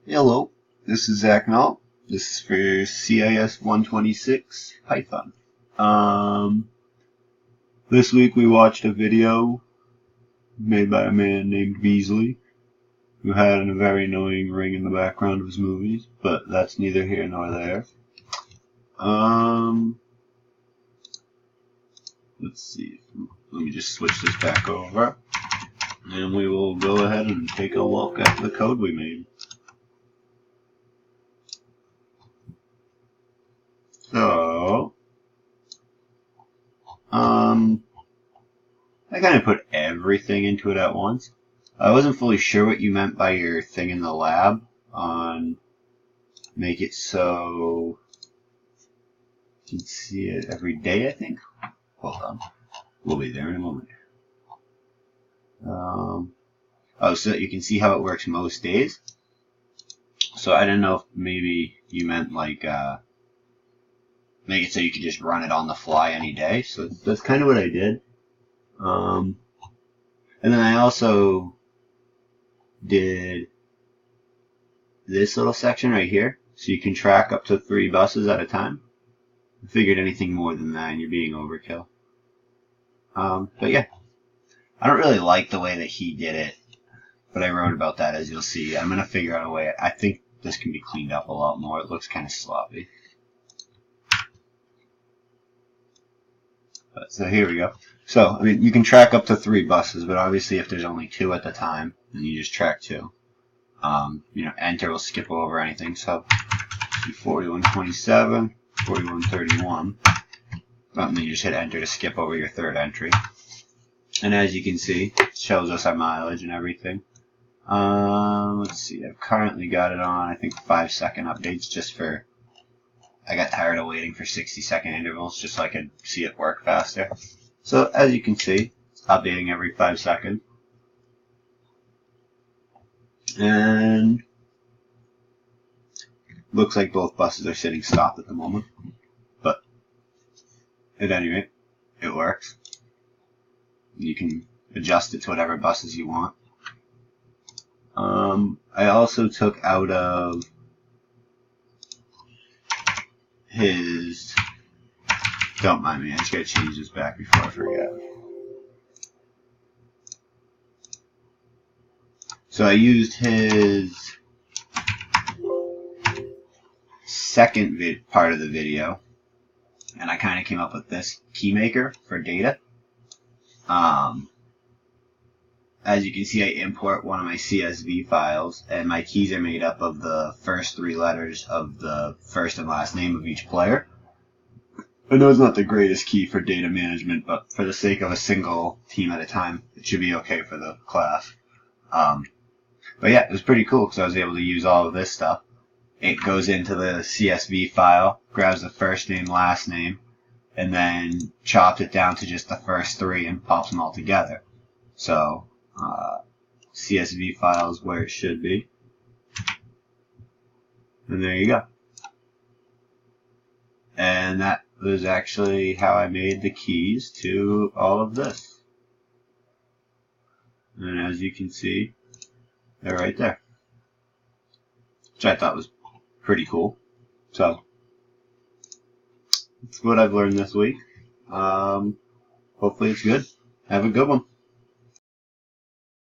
Hello, this is Zach Null. This is for CIS126 Python. This week we watched a video made by a man named Beasley, who had a very annoying ring in the background of his movies, but that's neither here nor there. Let's see. Let me just switch this back over, and we will go ahead and take a look at the code we made. So, I kind of put everything into it at once. I wasn't fully sure what you meant by your thing in the lab on make it so you can see it every day, I think. Hold on. We'll be there in a moment. So that you can see how it works most days. So I didn't know if maybe you meant like make it so you could just run it on the fly any day. So that's kind of what I did. And then I also did this little section right here, so you can track up to 3 buses at a time. I figured anything more than that and you're being overkill. But yeah, I don't really like the way that he did it, but I wrote about that, as you'll see. I'm going to figure out a way. I think this can be cleaned up a lot more. It looks kind of sloppy. So here we go. So, I mean, you can track up to 3 buses, but obviously if there's only 2 at the time, then you just track 2. Enter will skip over anything. So, 4127, 4131. And then you just hit enter to skip over your 3rd entry. And as you can see, it shows us our mileage and everything. Let's see, I've currently got it on, I think, 5-second updates just for... I got tired of waiting for 60-second intervals just so I could see it work faster. So, as you can see, it's updating every 5 seconds. And looks like both buses are sitting stopped at the moment. But at any rate, it works. You can adjust it to whatever buses you want. I also took out of his... Don't mind me, I just gotta change this back before I forget. So I used his second part of the video, and I kind of came up with this key maker for data. As you can see, I import one of my CSV files, and my keys are made up of the first 3 letters of the first and last name of each player. I know it's not the greatest key for data management, but for the sake of a single team at a time, it should be okay for the class. But yeah, it was pretty cool because I was able to use all of this stuff. It goes into the CSV file, grabs the first name, last name, and then chops it down to just the first 3 and pops them all together. So, CSV file is where it should be. And there you go. And that was actually how I made the keys to all of this. And as you can see, they're right there. Which I thought was pretty cool. So, that's what I've learned this week. Hopefully it's good. Have a good one.